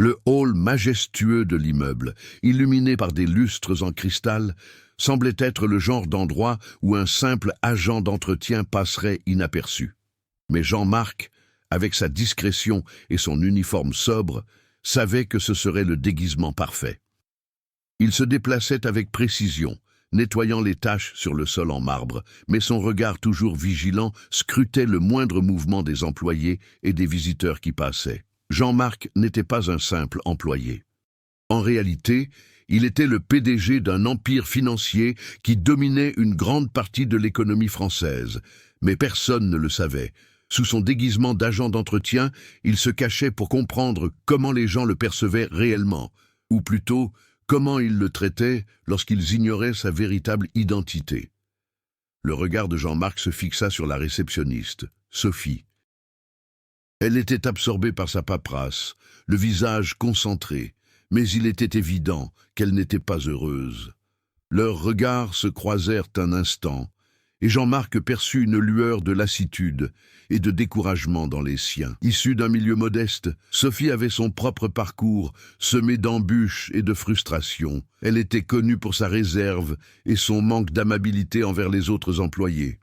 Le hall majestueux de l'immeuble, illuminé par des lustres en cristal, semblait être le genre d'endroit où un simple agent d'entretien passerait inaperçu. Mais Jean-Marc, avec sa discrétion et son uniforme sobre, savait que ce serait le déguisement parfait. Il se déplaçait avec précision, nettoyant les taches sur le sol en marbre, mais son regard toujours vigilant scrutait le moindre mouvement des employés et des visiteurs qui passaient. Jean-Marc n'était pas un simple employé. En réalité, il était le PDG d'un empire financier qui dominait une grande partie de l'économie française, mais personne ne le savait. Sous son déguisement d'agent d'entretien, il se cachait pour comprendre comment les gens le percevaient réellement, ou plutôt, comment ils le traitaient lorsqu'ils ignoraient sa véritable identité. Le regard de Jean-Marc se fixa sur la réceptionniste, Sophie. Elle était absorbée par sa paperasse, le visage concentré, mais il était évident qu'elle n'était pas heureuse. Leurs regards se croisèrent un instant, et Jean-Marc perçut une lueur de lassitude et de découragement dans les siens. Issue d'un milieu modeste, Sophie avait son propre parcours, semé d'embûches et de frustrations. Elle était connue pour sa réserve et son manque d'amabilité envers les autres employés.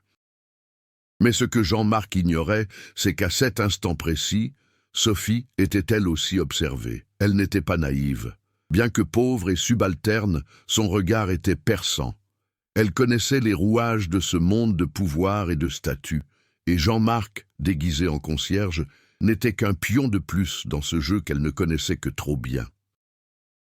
Mais ce que Jean-Marc ignorait, c'est qu'à cet instant précis, Sophie était elle aussi observée. Elle n'était pas naïve. Bien que pauvre et subalterne, son regard était perçant. Elle connaissait les rouages de ce monde de pouvoir et de statut, et Jean-Marc, déguisé en concierge, n'était qu'un pion de plus dans ce jeu qu'elle ne connaissait que trop bien.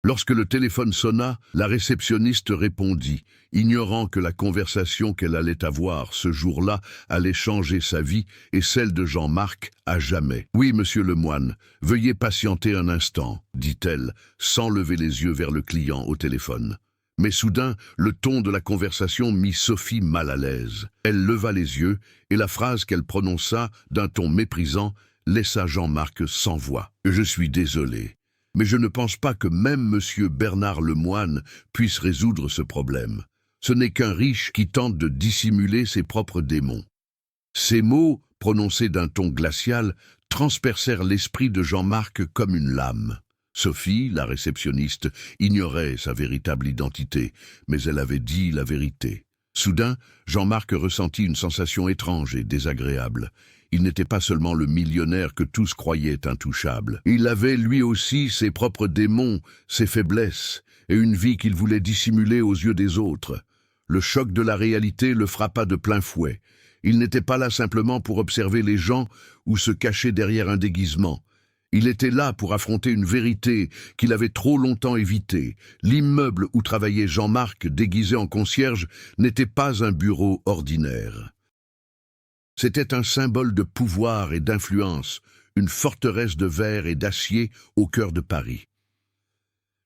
Lorsque le téléphone sonna, la réceptionniste répondit, ignorant que la conversation qu'elle allait avoir ce jour-là allait changer sa vie et celle de Jean-Marc à jamais. « Oui, monsieur Lemoine, veuillez patienter un instant, » dit-elle, sans lever les yeux vers le client au téléphone. Mais soudain, le ton de la conversation mit Sophie mal à l'aise. Elle leva les yeux, et la phrase qu'elle prononça, d'un ton méprisant, laissa Jean-Marc sans voix. « Je suis désolé. Mais je ne pense pas que même monsieur Bernard Lemoine puisse résoudre ce problème. Ce n'est qu'un riche qui tente de dissimuler ses propres démons. » Ces mots, prononcés d'un ton glacial, transpercèrent l'esprit de Jean-Marc comme une lame. Sophie, la réceptionniste, ignorait sa véritable identité, mais elle avait dit la vérité. Soudain, Jean-Marc ressentit une sensation étrange et désagréable. Il n'était pas seulement le millionnaire que tous croyaient intouchable. Il avait lui aussi ses propres démons, ses faiblesses, et une vie qu'il voulait dissimuler aux yeux des autres. Le choc de la réalité le frappa de plein fouet. Il n'était pas là simplement pour observer les gens ou se cacher derrière un déguisement. Il était là pour affronter une vérité qu'il avait trop longtemps évitée. L'immeuble où travaillait Jean-Marc, déguisé en concierge, n'était pas un bureau ordinaire. C'était un symbole de pouvoir et d'influence, une forteresse de verre et d'acier au cœur de Paris.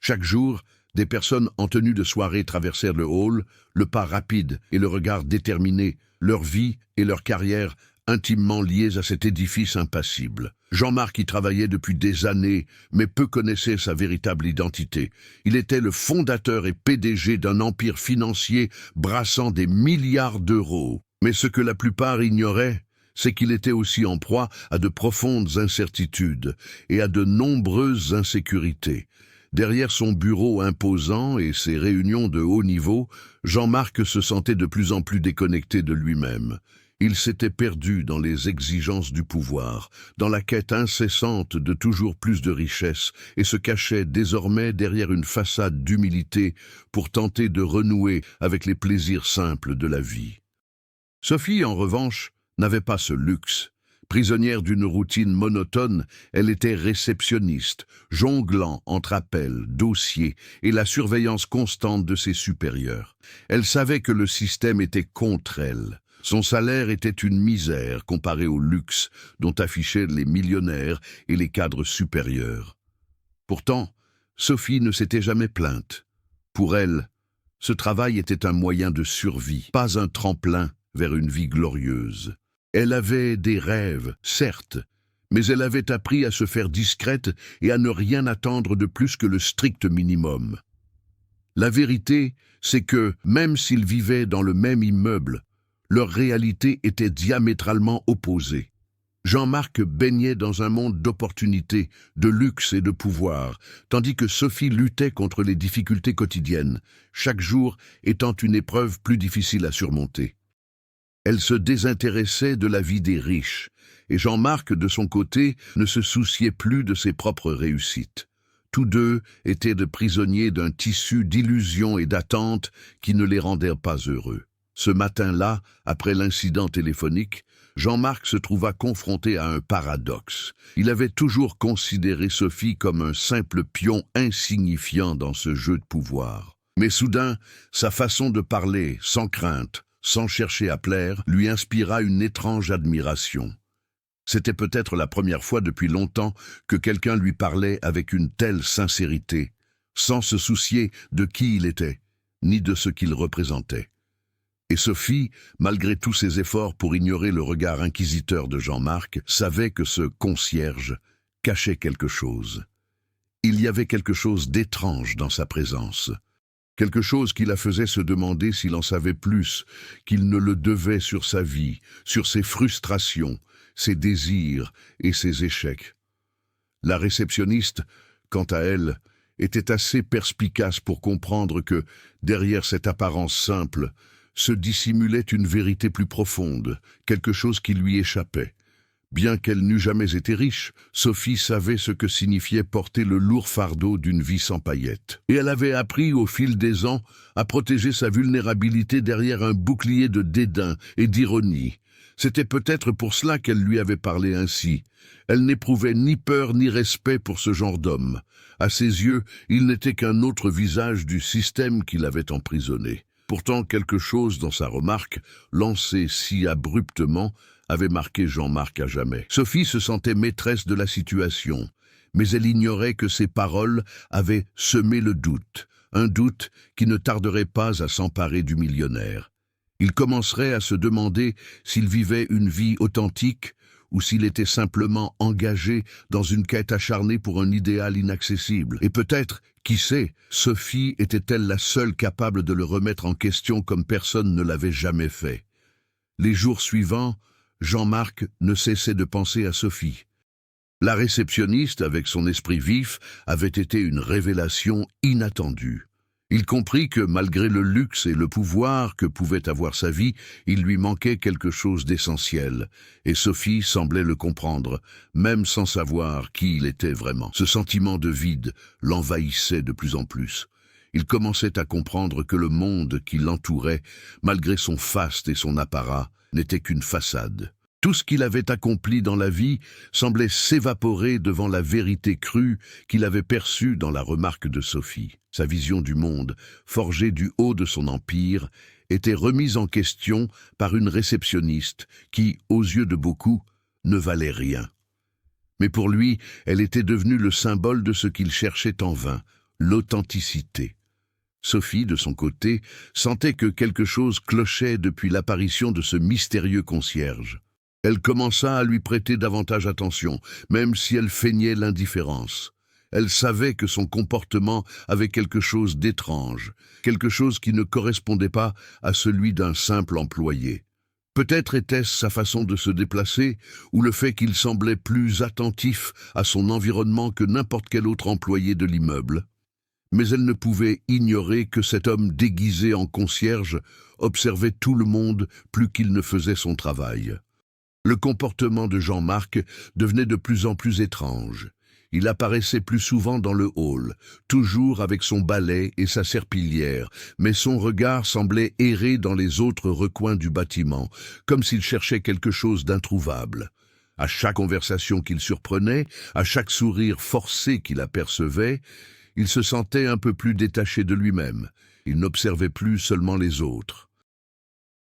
Chaque jour, des personnes en tenue de soirée traversèrent le hall, le pas rapide et le regard déterminé, leur vie et leur carrière intimement liées à cet édifice impassible. Jean-Marc y travaillait depuis des années, mais peu connaissait sa véritable identité. Il était le fondateur et PDG d'un empire financier brassant des milliards d'euros. Mais ce que la plupart ignoraient, c'est qu'il était aussi en proie à de profondes incertitudes et à de nombreuses insécurités. Derrière son bureau imposant et ses réunions de haut niveau, Jean-Marc se sentait de plus en plus déconnecté de lui-même. Il s'était perdu dans les exigences du pouvoir, dans la quête incessante de toujours plus de richesses, et se cachait désormais derrière une façade d'humilité pour tenter de renouer avec les plaisirs simples de la vie. Sophie, en revanche, n'avait pas ce luxe. Prisonnière d'une routine monotone, elle était réceptionniste, jonglant entre appels, dossiers et la surveillance constante de ses supérieurs. Elle savait que le système était contre elle. Son salaire était une misère comparé au luxe dont affichaient les millionnaires et les cadres supérieurs. Pourtant, Sophie ne s'était jamais plainte. Pour elle, ce travail était un moyen de survie, pas un tremplin vers une vie glorieuse. Elle avait des rêves, certes, mais elle avait appris à se faire discrète et à ne rien attendre de plus que le strict minimum. La vérité, c'est que, même s'ils vivaient dans le même immeuble, leur réalité était diamétralement opposée. Jean-Marc baignait dans un monde d'opportunités, de luxe et de pouvoir, tandis que Sophie luttait contre les difficultés quotidiennes, chaque jour étant une épreuve plus difficile à surmonter. Elle se désintéressait de la vie des riches, et Jean-Marc, de son côté, ne se souciait plus de ses propres réussites. Tous deux étaient de prisonniers d'un tissu d'illusions et d'attentes qui ne les rendaient pas heureux. Ce matin-là, après l'incident téléphonique, Jean-Marc se trouva confronté à un paradoxe. Il avait toujours considéré Sophie comme un simple pion insignifiant dans ce jeu de pouvoir. Mais soudain, sa façon de parler, sans crainte, sans chercher à plaire, lui inspira une étrange admiration. C'était peut-être la première fois depuis longtemps que quelqu'un lui parlait avec une telle sincérité, sans se soucier de qui il était, ni de ce qu'il représentait. Et Sophie, malgré tous ses efforts pour ignorer le regard inquisiteur de Jean-Marc, savait que ce concierge cachait quelque chose. Il y avait quelque chose d'étrange dans sa présence. Quelque chose qui la faisait se demander s'il en savait plus, qu'il ne le devait sur sa vie, sur ses frustrations, ses désirs et ses échecs. La réceptionniste, quant à elle, était assez perspicace pour comprendre que, derrière cette apparence simple, se dissimulait une vérité plus profonde, quelque chose qui lui échappait. Bien qu'elle n'eût jamais été riche, Sophie savait ce que signifiait porter le lourd fardeau d'une vie sans paillettes. Et elle avait appris au fil des ans à protéger sa vulnérabilité derrière un bouclier de dédain et d'ironie. C'était peut-être pour cela qu'elle lui avait parlé ainsi. Elle n'éprouvait ni peur ni respect pour ce genre d'homme. À ses yeux, il n'était qu'un autre visage du système qui l'avait emprisonné. Pourtant, quelque chose dans sa remarque, lancée si abruptement, avait marqué Jean-Marc à jamais. Sophie se sentait maîtresse de la situation, mais elle ignorait que ses paroles avaient semé le doute, un doute qui ne tarderait pas à s'emparer du millionnaire. Il commencerait à se demander s'il vivait une vie authentique ou s'il était simplement engagé dans une quête acharnée pour un idéal inaccessible. Et peut-être, qui sait, Sophie était-elle la seule capable de le remettre en question comme personne ne l'avait jamais fait. Les jours suivants, Jean-Marc ne cessait de penser à Sophie. La réceptionniste, avec son esprit vif, avait été une révélation inattendue. Il comprit que, malgré le luxe et le pouvoir que pouvait avoir sa vie, il lui manquait quelque chose d'essentiel, et Sophie semblait le comprendre, même sans savoir qui il était vraiment. Ce sentiment de vide l'envahissait de plus en plus. Il commençait à comprendre que le monde qui l'entourait, malgré son faste et son apparat, n'était qu'une façade. Tout ce qu'il avait accompli dans la vie semblait s'évaporer devant la vérité crue qu'il avait perçue dans la remarque de Sophie. Sa vision du monde, forgée du haut de son empire, était remise en question par une réceptionniste qui, aux yeux de beaucoup, ne valait rien. Mais pour lui, elle était devenue le symbole de ce qu'il cherchait en vain, l'authenticité. Sophie, de son côté, sentait que quelque chose clochait depuis l'apparition de ce mystérieux concierge. Elle commença à lui prêter davantage attention, même si elle feignait l'indifférence. Elle savait que son comportement avait quelque chose d'étrange, quelque chose qui ne correspondait pas à celui d'un simple employé. Peut-être était-ce sa façon de se déplacer, ou le fait qu'il semblait plus attentif à son environnement que n'importe quel autre employé de l'immeuble. Mais elle ne pouvait ignorer que cet homme déguisé en concierge observait tout le monde plus qu'il ne faisait son travail. Le comportement de Jean-Marc devenait de plus en plus étrange. Il apparaissait plus souvent dans le hall, toujours avec son balai et sa serpillière, mais son regard semblait errer dans les autres recoins du bâtiment, comme s'il cherchait quelque chose d'introuvable. À chaque conversation qu'il surprenait, à chaque sourire forcé qu'il apercevait, il se sentait un peu plus détaché de lui-même. Il n'observait plus seulement les autres.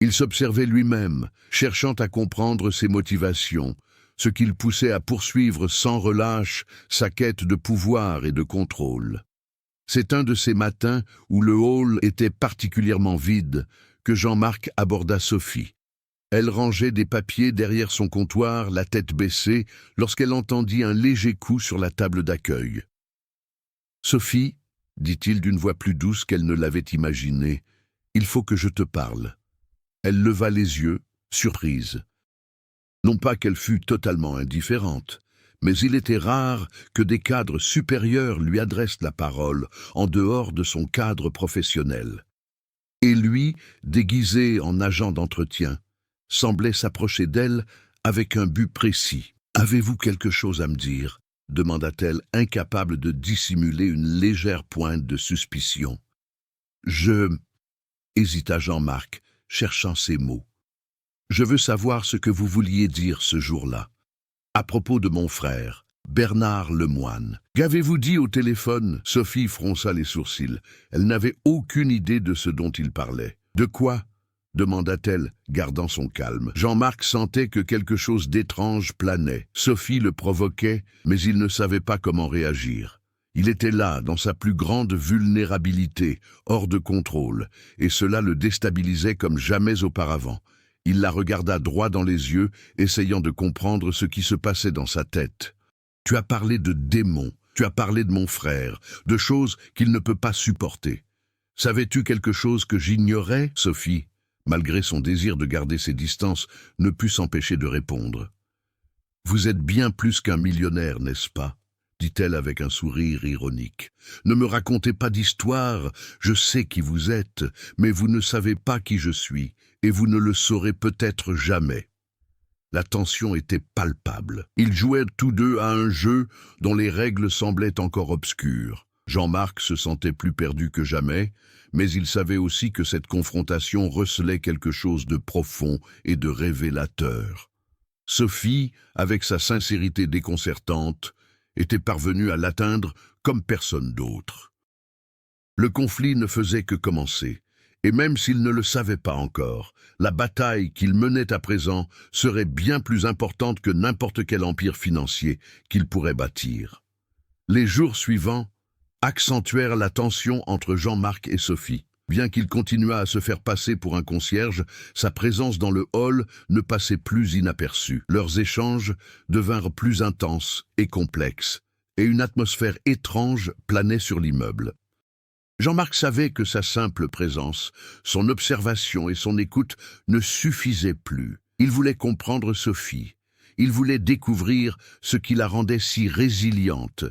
Il s'observait lui-même, cherchant à comprendre ses motivations, ce qui le poussait à poursuivre sans relâche sa quête de pouvoir et de contrôle. C'est un de ces matins où le hall était particulièrement vide que Jean-Marc aborda Sophie. Elle rangeait des papiers derrière son comptoir, la tête baissée, lorsqu'elle entendit un léger coup sur la table d'accueil. « Sophie, dit-il d'une voix plus douce qu'elle ne l'avait imaginé, il faut que je te parle. » Elle leva les yeux, surprise. Non pas qu'elle fût totalement indifférente, mais il était rare que des cadres supérieurs lui adressent la parole en dehors de son cadre professionnel. Et lui, déguisé en agent d'entretien, semblait s'approcher d'elle avec un but précis. « Avez-vous quelque chose à me dire ?» demanda-t-elle, incapable de dissimuler une légère pointe de suspicion. « hésita Jean-Marc, cherchant ses mots. « Je veux savoir ce que vous vouliez dire ce jour-là. À propos de mon frère, Bernard Lemoine. Qu'avez-vous dit au téléphone ?» Sophie fronça les sourcils. Elle n'avait aucune idée de ce dont il parlait. « De quoi ?» demanda-t-elle, gardant son calme. Jean-Marc sentait que quelque chose d'étrange planait. Sophie le provoquait, mais il ne savait pas comment réagir. Il était là, dans sa plus grande vulnérabilité, hors de contrôle, et cela le déstabilisait comme jamais auparavant. Il la regarda droit dans les yeux, essayant de comprendre ce qui se passait dans sa tête. « Tu as parlé de démons, tu as parlé de mon frère, de choses qu'il ne peut pas supporter. Savais-tu quelque chose que j'ignorais, Sophie ?» Malgré son désir de garder ses distances, ne put s'empêcher de répondre. « Vous êtes bien plus qu'un millionnaire, n'est-ce pas ?» dit-elle avec un sourire ironique. « Ne me racontez pas d'histoire, je sais qui vous êtes, mais vous ne savez pas qui je suis, et vous ne le saurez peut-être jamais. » La tension était palpable. Ils jouaient tous deux à un jeu dont les règles semblaient encore obscures. Jean-Marc se sentait plus perdu que jamais, mais il savait aussi que cette confrontation recelait quelque chose de profond et de révélateur. Sophie, avec sa sincérité déconcertante, était parvenue à l'atteindre comme personne d'autre. Le conflit ne faisait que commencer, et même s'il ne le savait pas encore, la bataille qu'il menait à présent serait bien plus importante que n'importe quel empire financier qu'il pourrait bâtir. Les jours suivants accentuèrent la tension entre Jean-Marc et Sophie. Bien qu'il continuât à se faire passer pour un concierge, sa présence dans le hall ne passait plus inaperçue. Leurs échanges devinrent plus intenses et complexes, et une atmosphère étrange planait sur l'immeuble. Jean-Marc savait que sa simple présence, son observation et son écoute ne suffisaient plus. Il voulait comprendre Sophie. Il voulait découvrir ce qui la rendait si résiliente,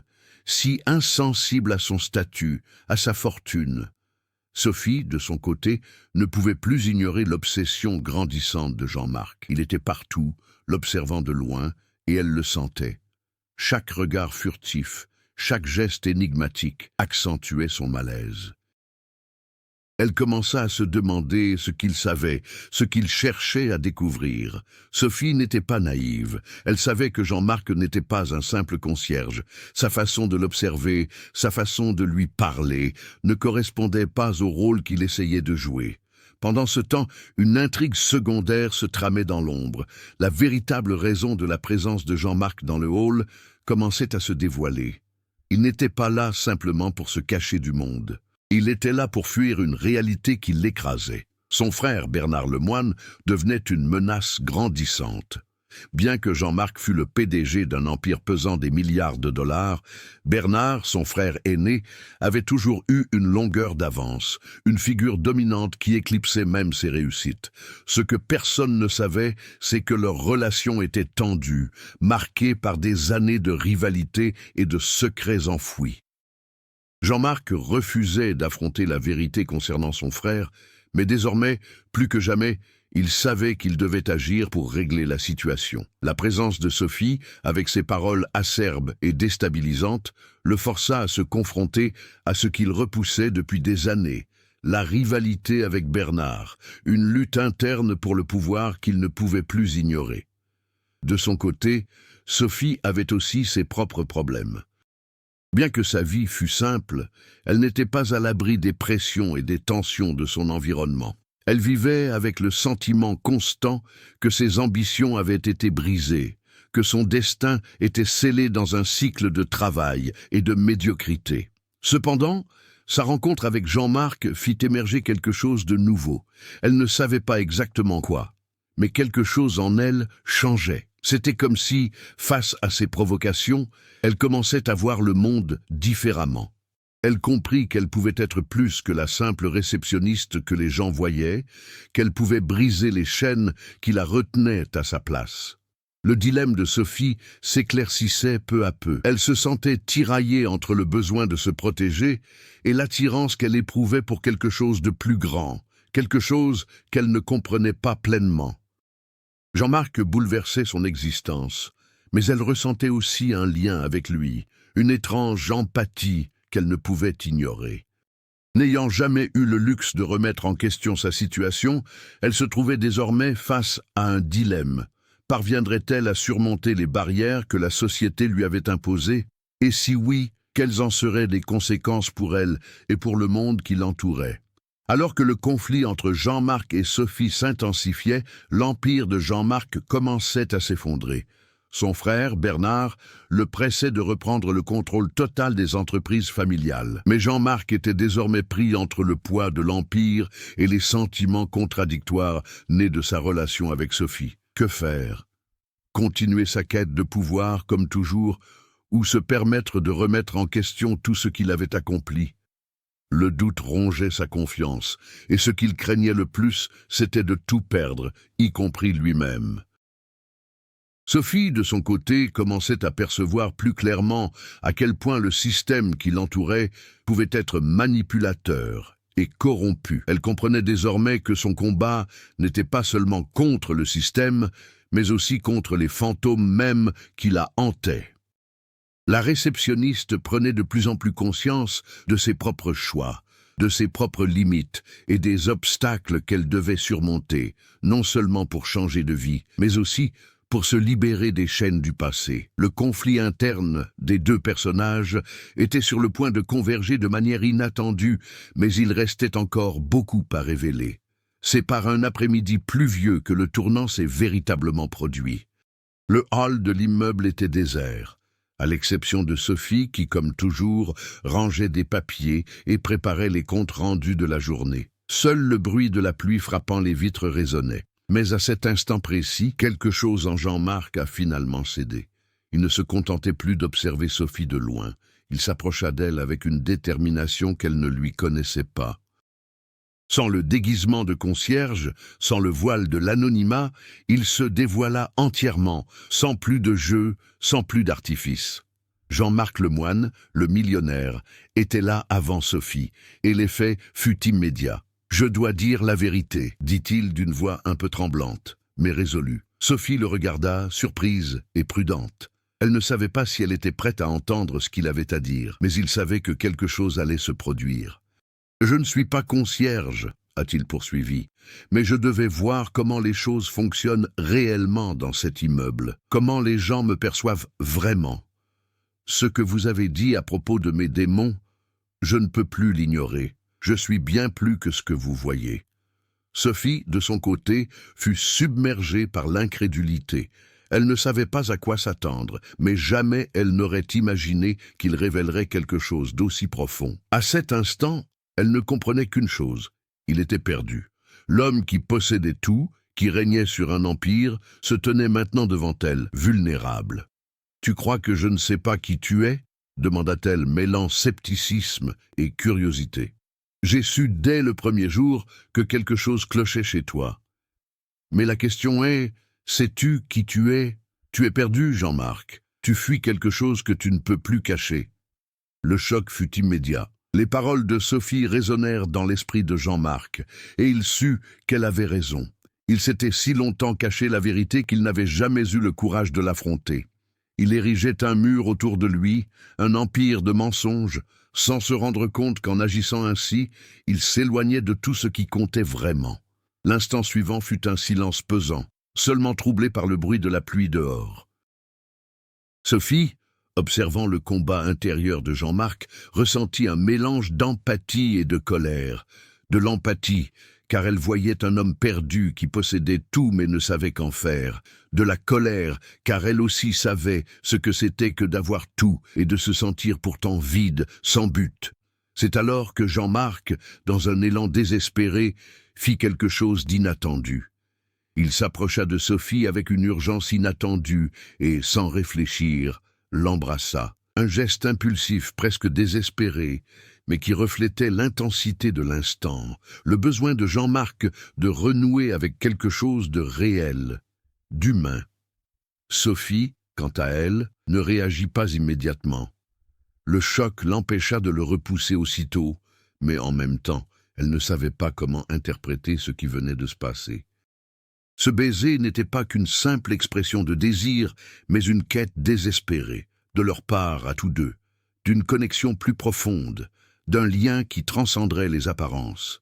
si insensible à son statut, à sa fortune. Sophie, de son côté, ne pouvait plus ignorer l'obsession grandissante de Jean-Marc. Il était partout, l'observant de loin, et elle le sentait. Chaque regard furtif, chaque geste énigmatique accentuait son malaise. Elle commença à se demander ce qu'il savait, ce qu'il cherchait à découvrir. Sophie n'était pas naïve. Elle savait que Jean-Marc n'était pas un simple concierge. Sa façon de l'observer, sa façon de lui parler, ne correspondait pas au rôle qu'il essayait de jouer. Pendant ce temps, une intrigue secondaire se tramait dans l'ombre. La véritable raison de la présence de Jean-Marc dans le hall commençait à se dévoiler. Il n'était pas là simplement pour se cacher du monde. Il était là pour fuir une réalité qui l'écrasait. Son frère, Bernard Lemoine, devenait une menace grandissante. Bien que Jean-Marc fût le PDG d'un empire pesant des milliards de dollars, Bernard, son frère aîné, avait toujours eu une longueur d'avance, une figure dominante qui éclipsait même ses réussites. Ce que personne ne savait, c'est que leur relation était tendue, marquée par des années de rivalité et de secrets enfouis. Jean-Marc refusait d'affronter la vérité concernant son frère, mais désormais, plus que jamais, il savait qu'il devait agir pour régler la situation. La présence de Sophie, avec ses paroles acerbes et déstabilisantes, le força à se confronter à ce qu'il repoussait depuis des années, la rivalité avec Bernard, une lutte interne pour le pouvoir qu'il ne pouvait plus ignorer. De son côté, Sophie avait aussi ses propres problèmes. Bien que sa vie fût simple, elle n'était pas à l'abri des pressions et des tensions de son environnement. Elle vivait avec le sentiment constant que ses ambitions avaient été brisées, que son destin était scellé dans un cycle de travail et de médiocrité. Cependant, sa rencontre avec Jean-Marc fit émerger quelque chose de nouveau. Elle ne savait pas exactement quoi, mais quelque chose en elle changeait. C'était comme si, face à ces provocations, elle commençait à voir le monde différemment. Elle comprit qu'elle pouvait être plus que la simple réceptionniste que les gens voyaient, qu'elle pouvait briser les chaînes qui la retenaient à sa place. Le dilemme de Sophie s'éclaircissait peu à peu. Elle se sentait tiraillée entre le besoin de se protéger et l'attirance qu'elle éprouvait pour quelque chose de plus grand, quelque chose qu'elle ne comprenait pas pleinement. Jean-Marc bouleversait son existence, mais elle ressentait aussi un lien avec lui, une étrange empathie qu'elle ne pouvait ignorer. N'ayant jamais eu le luxe de remettre en question sa situation, elle se trouvait désormais face à un dilemme. Parviendrait-elle à surmonter les barrières que la société lui avait imposées? Et si oui, quelles en seraient les conséquences pour elle et pour le monde qui l'entourait? Alors que le conflit entre Jean-Marc et Sophie s'intensifiait, l'empire de Jean-Marc commençait à s'effondrer. Son frère, Bernard, le pressait de reprendre le contrôle total des entreprises familiales. Mais Jean-Marc était désormais pris entre le poids de l'empire et les sentiments contradictoires nés de sa relation avec Sophie. Que faire? Continuer sa quête de pouvoir comme toujours, ou se permettre de remettre en question tout ce qu'il avait accompli? Le doute rongeait sa confiance, et ce qu'il craignait le plus, c'était de tout perdre, y compris lui-même. Sophie, de son côté, commençait à percevoir plus clairement à quel point le système qui l'entourait pouvait être manipulateur et corrompu. Elle comprenait désormais que son combat n'était pas seulement contre le système, mais aussi contre les fantômes mêmes qui la hantaient. La réceptionniste prenait de plus en plus conscience de ses propres choix, de ses propres limites et des obstacles qu'elle devait surmonter, non seulement pour changer de vie, mais aussi pour se libérer des chaînes du passé. Le conflit interne des deux personnages était sur le point de converger de manière inattendue, mais il restait encore beaucoup à révéler. C'est par un après-midi pluvieux que le tournant s'est véritablement produit. Le hall de l'immeuble était désert, à l'exception de Sophie qui, comme toujours, rangeait des papiers et préparait les comptes rendus de la journée. Seul le bruit de la pluie frappant les vitres résonnait. Mais à cet instant précis, quelque chose en Jean-Marc a finalement cédé. Il ne se contentait plus d'observer Sophie de loin. Il s'approcha d'elle avec une détermination qu'elle ne lui connaissait pas. Sans le déguisement de concierge, sans le voile de l'anonymat, il se dévoila entièrement, sans plus de jeu, sans plus d'artifice. Jean-Marc Lemoine, le millionnaire, était là avant Sophie, et l'effet fut immédiat. « Je dois dire la vérité », dit-il d'une voix un peu tremblante, mais résolue. Sophie le regarda, surprise et prudente. Elle ne savait pas si elle était prête à entendre ce qu'il avait à dire, mais il savait que quelque chose allait se produire. « Je ne suis pas concierge », a-t-il poursuivi, « mais je devais voir comment les choses fonctionnent réellement dans cet immeuble, comment les gens me perçoivent vraiment. Ce que vous avez dit à propos de mes démons, je ne peux plus l'ignorer. Je suis bien plus que ce que vous voyez. » Sophie, de son côté, fut submergée par l'incrédulité. Elle ne savait pas à quoi s'attendre, mais jamais elle n'aurait imaginé qu'il révélerait quelque chose d'aussi profond. À cet instant, elle ne comprenait qu'une chose, il était perdu. L'homme qui possédait tout, qui régnait sur un empire, se tenait maintenant devant elle, vulnérable. « Tu crois que je ne sais pas qui tu es ?» demanda-t-elle, mêlant scepticisme et curiosité. « J'ai su dès le premier jour que quelque chose clochait chez toi. Mais la question est, sais-tu qui tu es? Tu es perdu, Jean-Marc. Tu fuis quelque chose que tu ne peux plus cacher. » Le choc fut immédiat. Les paroles de Sophie résonnèrent dans l'esprit de Jean-Marc, et il sut qu'elle avait raison. Il s'était si longtemps caché la vérité qu'il n'avait jamais eu le courage de l'affronter. Il érigeait un mur autour de lui, un empire de mensonges, sans se rendre compte qu'en agissant ainsi, il s'éloignait de tout ce qui comptait vraiment. L'instant suivant fut un silence pesant, seulement troublé par le bruit de la pluie dehors. Sophie, observant le combat intérieur de Jean-Marc, ressentit un mélange d'empathie et de colère. De l'empathie, car elle voyait un homme perdu qui possédait tout mais ne savait qu'en faire. De la colère, car elle aussi savait ce que c'était que d'avoir tout et de se sentir pourtant vide, sans but. C'est alors que Jean-Marc, dans un élan désespéré, fit quelque chose d'inattendu. Il s'approcha de Sophie avec une urgence inattendue et, sans réfléchir, l'embrassa. Un geste impulsif, presque désespéré, mais qui reflétait l'intensité de l'instant, le besoin de Jean-Marc de renouer avec quelque chose de réel, d'humain. Sophie, quant à elle, ne réagit pas immédiatement. Le choc l'empêcha de le repousser aussitôt, mais en même temps, elle ne savait pas comment interpréter ce qui venait de se passer. Ce baiser n'était pas qu'une simple expression de désir, mais une quête désespérée, de leur part à tous deux, d'une connexion plus profonde, d'un lien qui transcenderait les apparences.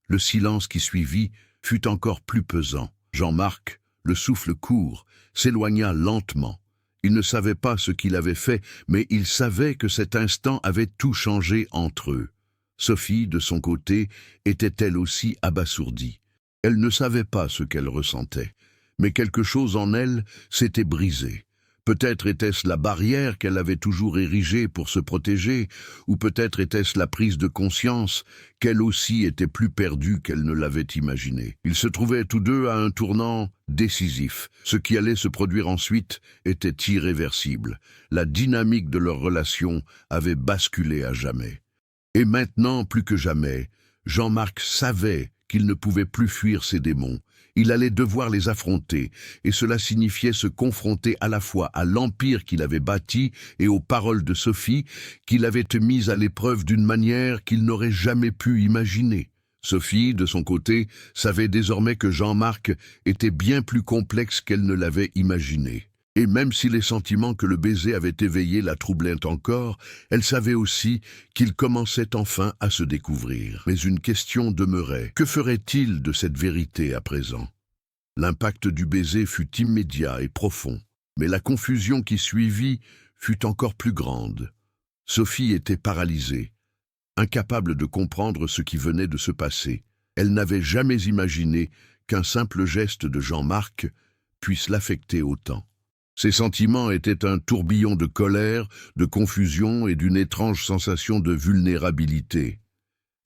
Le silence qui suivit fut encore plus pesant. Jean-Marc, le souffle court, s'éloigna lentement. Il ne savait pas ce qu'il avait fait, mais il savait que cet instant avait tout changé entre eux. Sophie, de son côté, était elle aussi abasourdie. Elle ne savait pas ce qu'elle ressentait, mais quelque chose en elle s'était brisé. Peut-être était-ce la barrière qu'elle avait toujours érigée pour se protéger, ou peut-être était-ce la prise de conscience qu'elle aussi était plus perdue qu'elle ne l'avait imaginé. Ils se trouvaient tous deux à un tournant décisif. Ce qui allait se produire ensuite était irréversible. La dynamique de leur relation avait basculé à jamais. Et maintenant, plus que jamais, Jean-Marc savait qu'il ne pouvait plus fuir ses démons. Il allait devoir les affronter, et cela signifiait se confronter à la fois à l'empire qu'il avait bâti et aux paroles de Sophie, qu'il avait mises à l'épreuve d'une manière qu'il n'aurait jamais pu imaginer. Sophie, de son côté, savait désormais que Jean-Marc était bien plus complexe qu'elle ne l'avait imaginé. Et même si les sentiments que le baiser avait éveillés la troublaient encore, elle savait aussi qu'il commençait enfin à se découvrir. Mais une question demeurait. Que ferait-il de cette vérité à présent? L'impact du baiser fut immédiat et profond, mais la confusion qui suivit fut encore plus grande. Sophie était paralysée, incapable de comprendre ce qui venait de se passer. Elle n'avait jamais imaginé qu'un simple geste de Jean-Marc puisse l'affecter autant. Ses sentiments étaient un tourbillon de colère, de confusion et d'une étrange sensation de vulnérabilité.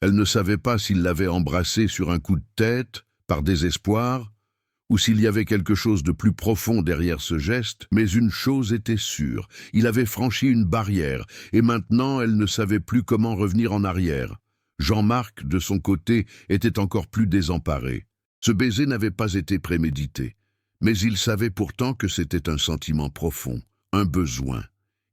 Elle ne savait pas s'il l'avait embrassée sur un coup de tête, par désespoir, ou s'il y avait quelque chose de plus profond derrière ce geste, mais une chose était sûre, il avait franchi une barrière, et maintenant elle ne savait plus comment revenir en arrière. Jean-Marc, de son côté, était encore plus désemparé. Ce baiser n'avait pas été prémédité. Mais il savait pourtant que c'était un sentiment profond, un besoin.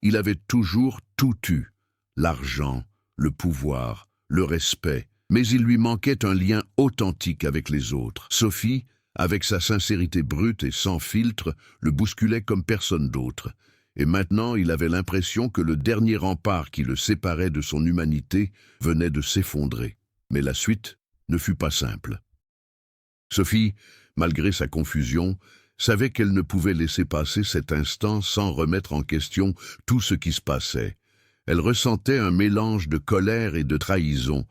Il avait toujours tout eu, l'argent, le pouvoir, le respect, mais il lui manquait un lien authentique avec les autres. Sophie, avec sa sincérité brute et sans filtre, le bousculait comme personne d'autre. Et maintenant, il avait l'impression que le dernier rempart qui le séparait de son humanité venait de s'effondrer. Mais la suite ne fut pas simple. Sophie, malgré sa confusion, savait qu'elle ne pouvait laisser passer cet instant sans remettre en question tout ce qui se passait. Elle ressentait un mélange de colère et de trahison,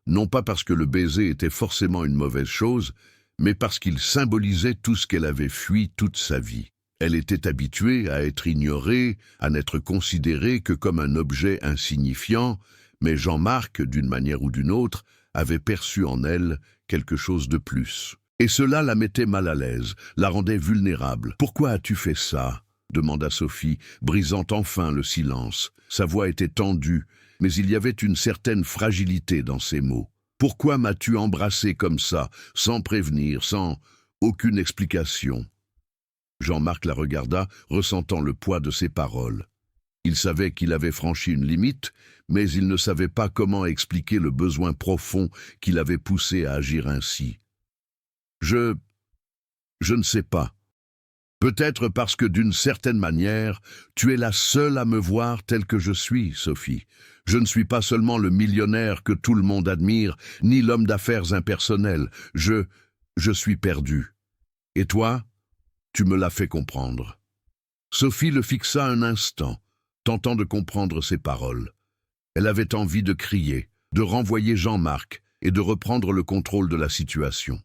non pas parce que le baiser était forcément une mauvaise chose, mais parce qu'il symbolisait tout ce qu'elle avait fui toute sa vie. Elle était habituée à être ignorée, à n'être considérée que comme un objet insignifiant, mais Jean-Marc, d'une manière ou d'une autre, avait perçu en elle quelque chose de plus. Et cela la mettait mal à l'aise, la rendait vulnérable. « Pourquoi as-tu fait ça ?» demanda Sophie, brisant enfin le silence. Sa voix était tendue, mais il y avait une certaine fragilité dans ses mots. « Pourquoi m'as-tu embrassé comme ça, sans prévenir, sans aucune explication ?» Jean-Marc la regarda, ressentant le poids de ses paroles. Il savait qu'il avait franchi une limite, mais il ne savait pas comment expliquer le besoin profond qui l'avait poussé à agir ainsi. Je ne sais pas. Peut-être parce que d'une certaine manière, tu es la seule à me voir tel que je suis, Sophie. Je ne suis pas seulement le millionnaire que tout le monde admire, ni l'homme d'affaires impersonnel. Je suis perdu. Et toi, tu me l'as fait comprendre. Sophie le fixa un instant, tentant de comprendre ses paroles. Elle avait envie de crier, de renvoyer Jean-Marc et de reprendre le contrôle de la situation.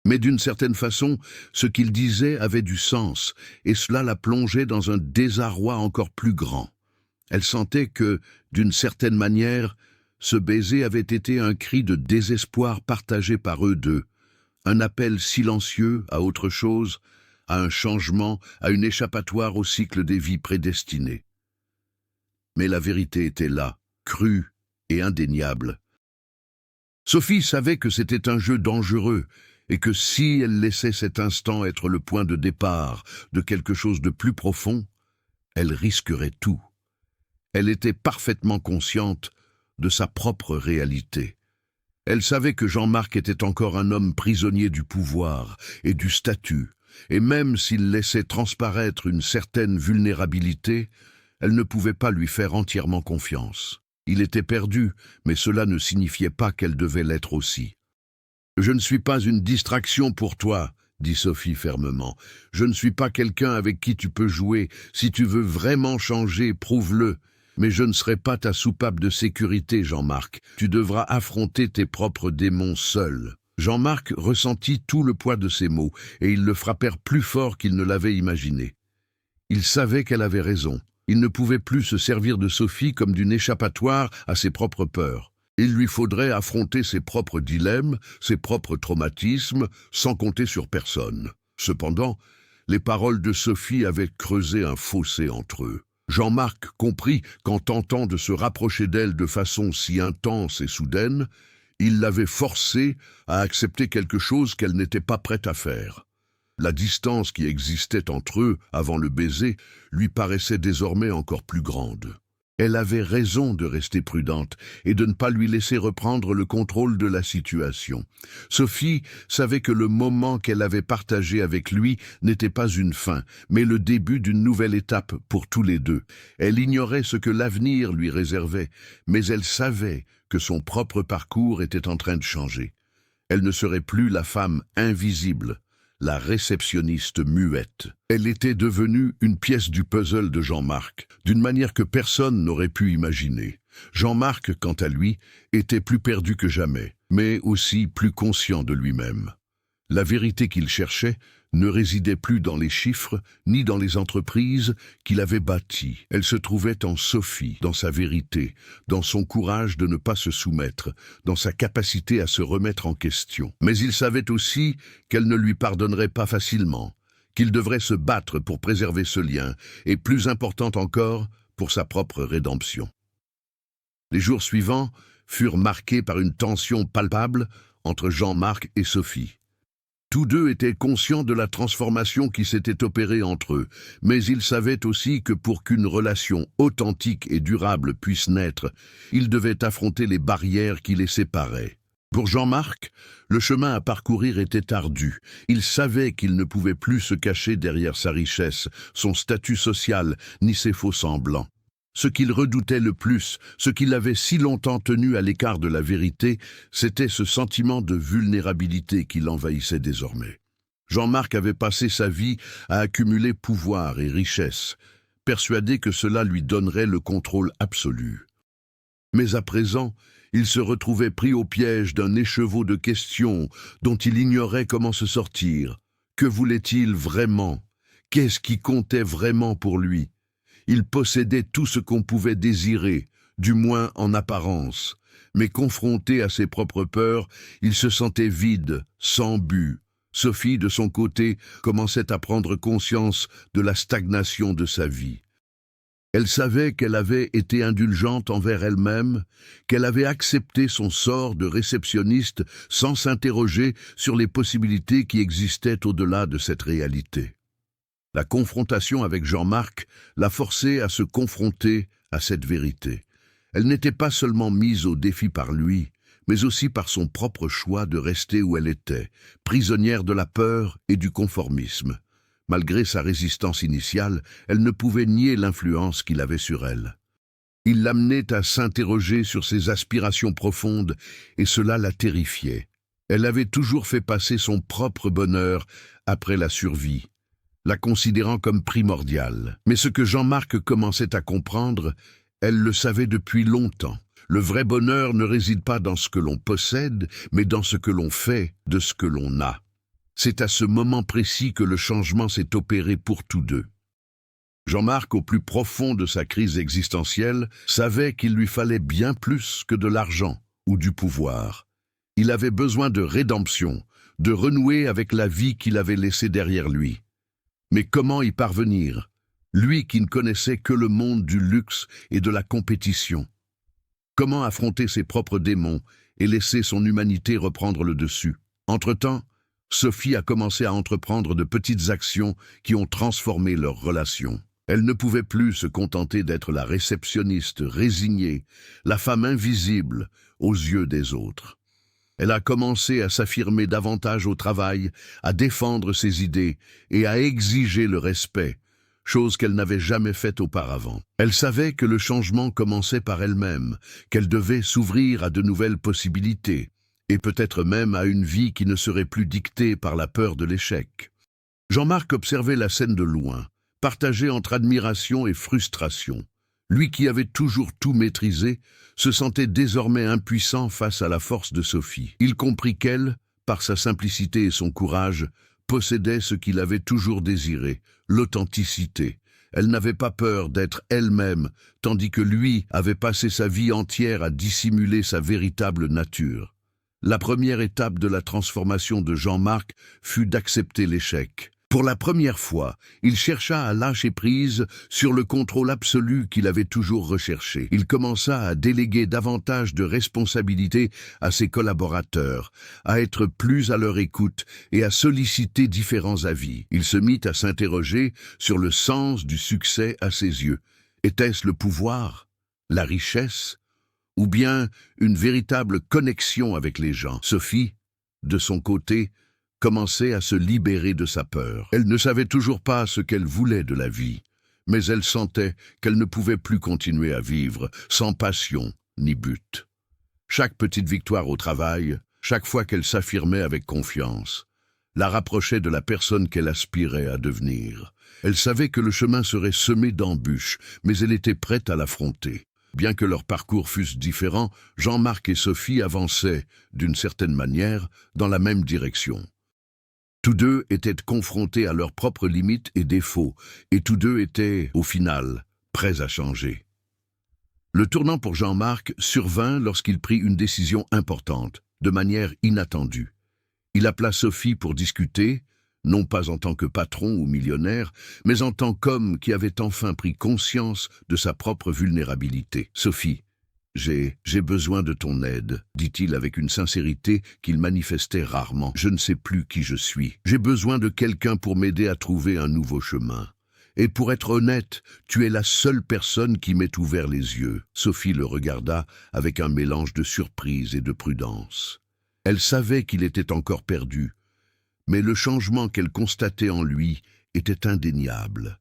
Mais d'une certaine façon, ce qu'il disait avait du sens, et cela la plongeait dans un désarroi encore plus grand. Elle sentait que, d'une certaine manière, ce baiser avait été un cri de désespoir partagé par eux deux, un appel silencieux à autre chose, à un changement, à une échappatoire au cycle des vies prédestinées. Mais la vérité était là, crue et indéniable. Sophie savait que c'était un jeu dangereux, et que si elle laissait cet instant être le point de départ de quelque chose de plus profond, elle risquerait tout. Elle était parfaitement consciente de sa propre réalité. Elle savait que Jean-Marc était encore un homme prisonnier du pouvoir et du statut, et même s'il laissait transparaître une certaine vulnérabilité, elle ne pouvait pas lui faire entièrement confiance. Il était perdu, mais cela ne signifiait pas qu'elle devait l'être aussi. « Je ne suis pas une distraction pour toi », dit Sophie fermement. « Je ne suis pas quelqu'un avec qui tu peux jouer. Si tu veux vraiment changer, prouve-le. Mais je ne serai pas ta soupape de sécurité, Jean-Marc. Tu devras affronter tes propres démons seul. » Jean-Marc ressentit tout le poids de ces mots, et ils le frappèrent plus fort qu'il ne l'avait imaginé. Il savait qu'elle avait raison. Il ne pouvait plus se servir de Sophie comme d'une échappatoire à ses propres peurs. Il lui faudrait affronter ses propres dilemmes, ses propres traumatismes, sans compter sur personne. Cependant, les paroles de Sophie avaient creusé un fossé entre eux. Jean-Marc comprit qu'en tentant de se rapprocher d'elle de façon si intense et soudaine, il l'avait forcée à accepter quelque chose qu'elle n'était pas prête à faire. La distance qui existait entre eux avant le baiser lui paraissait désormais encore plus grande. Elle avait raison de rester prudente et de ne pas lui laisser reprendre le contrôle de la situation. Sophie savait que le moment qu'elle avait partagé avec lui n'était pas une fin, mais le début d'une nouvelle étape pour tous les deux. Elle ignorait ce que l'avenir lui réservait, mais elle savait que son propre parcours était en train de changer. Elle ne serait plus la femme invisible, la réceptionniste muette. Elle était devenue une pièce du puzzle de Jean-Marc, d'une manière que personne n'aurait pu imaginer. Jean-Marc, quant à lui, était plus perdu que jamais, mais aussi plus conscient de lui-même. La vérité qu'il cherchait ne résidait plus dans les chiffres, ni dans les entreprises qu'il avait bâties. Elle se trouvait en Sophie, dans sa vérité, dans son courage de ne pas se soumettre, dans sa capacité à se remettre en question. Mais il savait aussi qu'elle ne lui pardonnerait pas facilement, qu'il devrait se battre pour préserver ce lien, et plus important encore, pour sa propre rédemption. Les jours suivants furent marqués par une tension palpable entre Jean-Marc et Sophie. Tous deux étaient conscients de la transformation qui s'était opérée entre eux, mais ils savaient aussi que pour qu'une relation authentique et durable puisse naître, ils devaient affronter les barrières qui les séparaient. Pour Jean-Marc, le chemin à parcourir était ardu. Il savait qu'il ne pouvait plus se cacher derrière sa richesse, son statut social, ni ses faux-semblants. Ce qu'il redoutait le plus, ce qui l'avait si longtemps tenu à l'écart de la vérité, c'était ce sentiment de vulnérabilité qui l'envahissait désormais. Jean-Marc avait passé sa vie à accumuler pouvoir et richesse, persuadé que cela lui donnerait le contrôle absolu. Mais à présent, il se retrouvait pris au piège d'un écheveau de questions dont il ignorait comment se sortir. Que voulait-il vraiment? Qu'est-ce qui comptait vraiment pour lui? Il possédait tout ce qu'on pouvait désirer, du moins en apparence, mais confronté à ses propres peurs, il se sentait vide, sans but. Sophie, de son côté, commençait à prendre conscience de la stagnation de sa vie. Elle savait qu'elle avait été indulgente envers elle-même, qu'elle avait accepté son sort de réceptionniste sans s'interroger sur les possibilités qui existaient au-delà de cette réalité. La confrontation avec Jean-Marc l'a forcée à se confronter à cette vérité. Elle n'était pas seulement mise au défi par lui, mais aussi par son propre choix de rester où elle était, prisonnière de la peur et du conformisme. Malgré sa résistance initiale, elle ne pouvait nier l'influence qu'il avait sur elle. Il l'amenait à s'interroger sur ses aspirations profondes, et cela la terrifiait. Elle avait toujours fait passer son propre bonheur après la survie, la considérant comme primordiale. Mais ce que Jean-Marc commençait à comprendre, elle le savait depuis longtemps. Le vrai bonheur ne réside pas dans ce que l'on possède, mais dans ce que l'on fait de ce que l'on a. C'est à ce moment précis que le changement s'est opéré pour tous deux. Jean-Marc, au plus profond de sa crise existentielle, savait qu'il lui fallait bien plus que de l'argent ou du pouvoir. Il avait besoin de rédemption, de renouer avec la vie qu'il avait laissée derrière lui. Mais comment y parvenir, lui qui ne connaissait que le monde du luxe et de la compétition? Comment affronter ses propres démons et laisser son humanité reprendre le dessus? Entre-temps, Sophie a commencé à entreprendre de petites actions qui ont transformé leur relation. Elle ne pouvait plus se contenter d'être la réceptionniste résignée, la femme invisible aux yeux des autres. Elle a commencé à s'affirmer davantage au travail, à défendre ses idées et à exiger le respect, chose qu'elle n'avait jamais faite auparavant. Elle savait que le changement commençait par elle-même, qu'elle devait s'ouvrir à de nouvelles possibilités, et peut-être même à une vie qui ne serait plus dictée par la peur de l'échec. Jean-Marc observait la scène de loin, partagé entre admiration et frustration. Lui qui avait toujours tout maîtrisé, se sentait désormais impuissant face à la force de Sophie. Il comprit qu'elle, par sa simplicité et son courage, possédait ce qu'il avait toujours désiré, l'authenticité. Elle n'avait pas peur d'être elle-même, tandis que lui avait passé sa vie entière à dissimuler sa véritable nature. La première étape de la transformation de Jean-Marc fut d'accepter l'échec. Pour la première fois, il chercha à lâcher prise sur le contrôle absolu qu'il avait toujours recherché. Il commença à déléguer davantage de responsabilités à ses collaborateurs, à être plus à leur écoute et à solliciter différents avis. Il se mit à s'interroger sur le sens du succès à ses yeux. Était-ce le pouvoir, la richesse, ou bien une véritable connexion avec les gens? Sophie, de son côté, commençait à se libérer de sa peur. Elle ne savait toujours pas ce qu'elle voulait de la vie, mais elle sentait qu'elle ne pouvait plus continuer à vivre sans passion ni but. Chaque petite victoire au travail, chaque fois qu'elle s'affirmait avec confiance, la rapprochait de la personne qu'elle aspirait à devenir. Elle savait que le chemin serait semé d'embûches, mais elle était prête à l'affronter. Bien que leurs parcours fussent différents, Jean-Marc et Sophie avançaient, d'une certaine manière, dans la même direction. Tous deux étaient confrontés à leurs propres limites et défauts, et tous deux étaient, au final, prêts à changer. Le tournant pour Jean-Marc survint lorsqu'il prit une décision importante, de manière inattendue. Il appela Sophie pour discuter, non pas en tant que patron ou millionnaire, mais en tant qu'homme qui avait enfin pris conscience de sa propre vulnérabilité. « Sophie, j'ai besoin de ton aide, dit-il avec une sincérité qu'il manifestait rarement. Je ne sais plus qui je suis. J'ai besoin de quelqu'un pour m'aider à trouver un nouveau chemin. Et pour être honnête, tu es la seule personne qui m'ait ouvert les yeux. » Sophie le regarda avec un mélange de surprise et de prudence. Elle savait qu'il était encore perdu, mais le changement qu'elle constatait en lui était indéniable.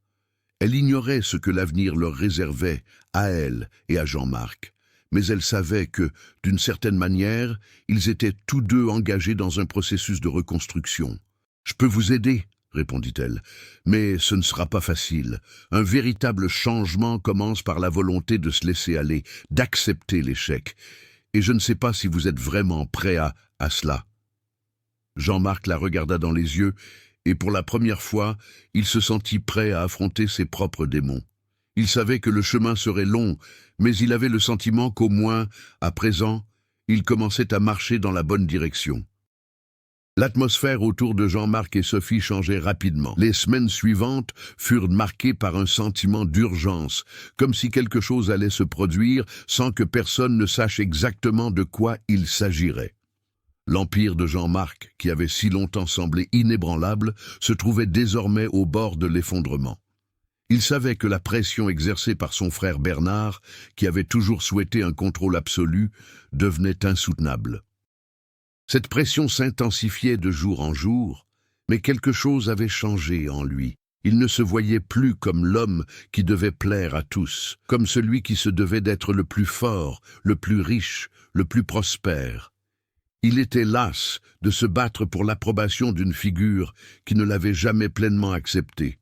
Elle ignorait ce que l'avenir leur réservait, à elle et à Jean-Marc. Mais elle savait que, d'une certaine manière, ils étaient tous deux engagés dans un processus de reconstruction. « Je peux vous aider ?» répondit-elle, « mais ce ne sera pas facile. Un véritable changement commence par la volonté de se laisser aller, d'accepter l'échec. Et je ne sais pas si vous êtes vraiment prêt à cela. » Jean-Marc la regarda dans les yeux, et pour la première fois, il se sentit prêt à affronter ses propres démons. Il savait que le chemin serait long, mais il avait le sentiment qu'au moins, à présent, il commençait à marcher dans la bonne direction. L'atmosphère autour de Jean-Marc et Sophie changeait rapidement. Les semaines suivantes furent marquées par un sentiment d'urgence, comme si quelque chose allait se produire sans que personne ne sache exactement de quoi il s'agirait. L'empire de Jean-Marc, qui avait si longtemps semblé inébranlable, se trouvait désormais au bord de l'effondrement. Il savait que la pression exercée par son frère Bernard, qui avait toujours souhaité un contrôle absolu, devenait insoutenable. Cette pression s'intensifiait de jour en jour, mais quelque chose avait changé en lui. Il ne se voyait plus comme l'homme qui devait plaire à tous, comme celui qui se devait d'être le plus fort, le plus riche, le plus prospère. Il était las de se battre pour l'approbation d'une figure qui ne l'avait jamais pleinement accepté.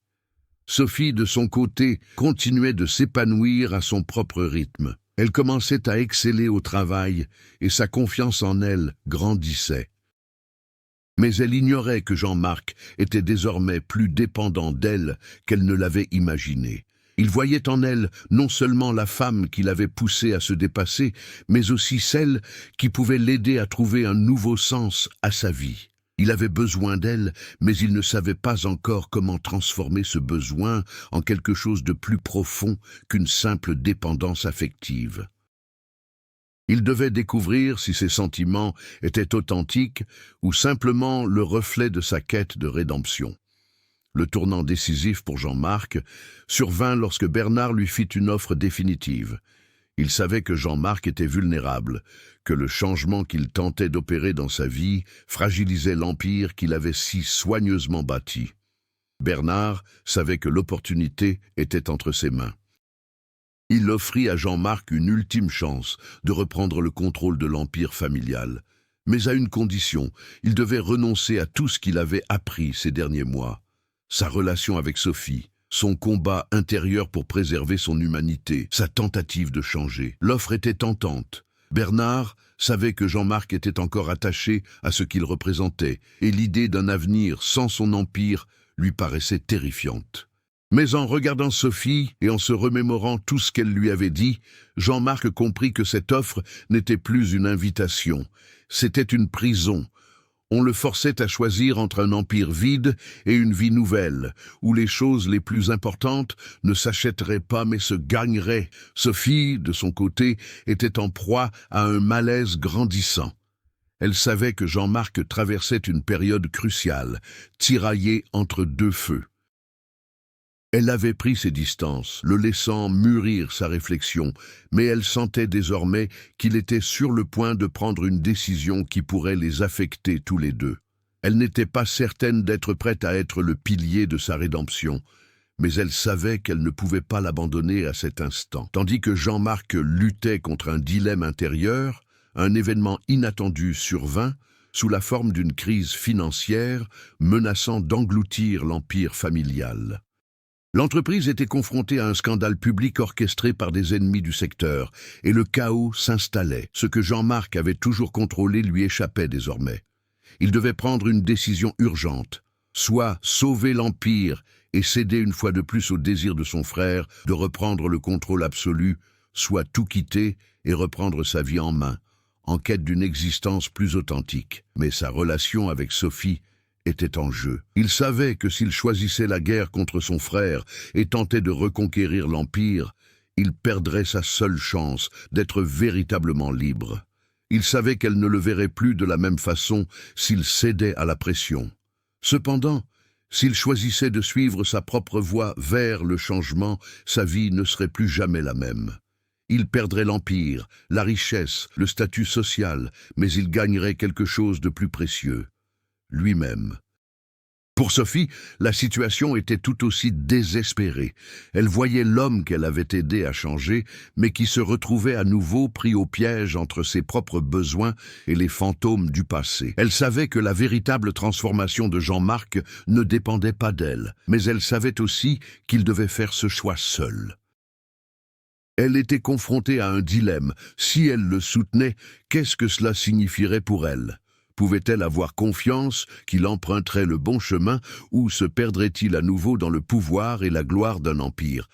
Sophie, de son côté, continuait de s'épanouir à son propre rythme. Elle commençait à exceller au travail et sa confiance en elle grandissait. Mais elle ignorait que Jean-Marc était désormais plus dépendant d'elle qu'elle ne l'avait imaginé. Il voyait en elle non seulement la femme qui l'avait poussé à se dépasser, mais aussi celle qui pouvait l'aider à trouver un nouveau sens à sa vie. Il avait besoin d'elle, mais il ne savait pas encore comment transformer ce besoin en quelque chose de plus profond qu'une simple dépendance affective. Il devait découvrir si ses sentiments étaient authentiques ou simplement le reflet de sa quête de rédemption. Le tournant décisif pour Jean-Marc survint lorsque Bernard lui fit une offre définitive. Il savait que Jean-Marc était vulnérable, que le changement qu'il tentait d'opérer dans sa vie fragilisait l'empire qu'il avait si soigneusement bâti. Bernard savait que l'opportunité était entre ses mains. Il offrit à Jean-Marc une ultime chance de reprendre le contrôle de l'empire familial. Mais à une condition, il devait renoncer à tout ce qu'il avait appris ces derniers mois. Sa relation avec Sophie, son combat intérieur pour préserver son humanité, sa tentative de changer. L'offre était tentante. Bernard savait que Jean-Marc était encore attaché à ce qu'il représentait, et l'idée d'un avenir sans son empire lui paraissait terrifiante. Mais en regardant Sophie et en se remémorant tout ce qu'elle lui avait dit, Jean-Marc comprit que cette offre n'était plus une invitation, c'était une prison. On le forçait à choisir entre un empire vide et une vie nouvelle, où les choses les plus importantes ne s'achèteraient pas mais se gagneraient. Sophie, de son côté, était en proie à un malaise grandissant. Elle savait que Jean-Marc traversait une période cruciale, tiraillé entre deux feux. Elle avait pris ses distances, le laissant mûrir sa réflexion, mais elle sentait désormais qu'il était sur le point de prendre une décision qui pourrait les affecter tous les deux. Elle n'était pas certaine d'être prête à être le pilier de sa rédemption, mais elle savait qu'elle ne pouvait pas l'abandonner à cet instant. Tandis que Jean-Marc luttait contre un dilemme intérieur, un événement inattendu survint, sous la forme d'une crise financière menaçant d'engloutir l'empire familial. L'entreprise était confrontée à un scandale public orchestré par des ennemis du secteur, et le chaos s'installait. Ce que Jean-Marc avait toujours contrôlé lui échappait désormais. Il devait prendre une décision urgente, soit sauver l'empire et céder une fois de plus au désir de son frère de reprendre le contrôle absolu, soit tout quitter et reprendre sa vie en main, en quête d'une existence plus authentique. Mais sa relation avec Sophie était en jeu. Il savait que s'il choisissait la guerre contre son frère et tentait de reconquérir l'Empire, il perdrait sa seule chance d'être véritablement libre. Il savait qu'elle ne le verrait plus de la même façon s'il cédait à la pression. Cependant, s'il choisissait de suivre sa propre voie vers le changement, sa vie ne serait plus jamais la même. Il perdrait l'Empire, la richesse, le statut social, mais il gagnerait quelque chose de plus précieux. Lui-même. Pour Sophie, la situation était tout aussi désespérée. Elle voyait l'homme qu'elle avait aidé à changer, mais qui se retrouvait à nouveau pris au piège entre ses propres besoins et les fantômes du passé. Elle savait que la véritable transformation de Jean-Marc ne dépendait pas d'elle, mais elle savait aussi qu'il devait faire ce choix seul. Elle était confrontée à un dilemme. Si elle le soutenait, qu'est-ce que cela signifierait pour elle ? Pouvait-elle avoir confiance qu'il emprunterait le bon chemin ou se perdrait-il à nouveau dans le pouvoir et la gloire d'un empire?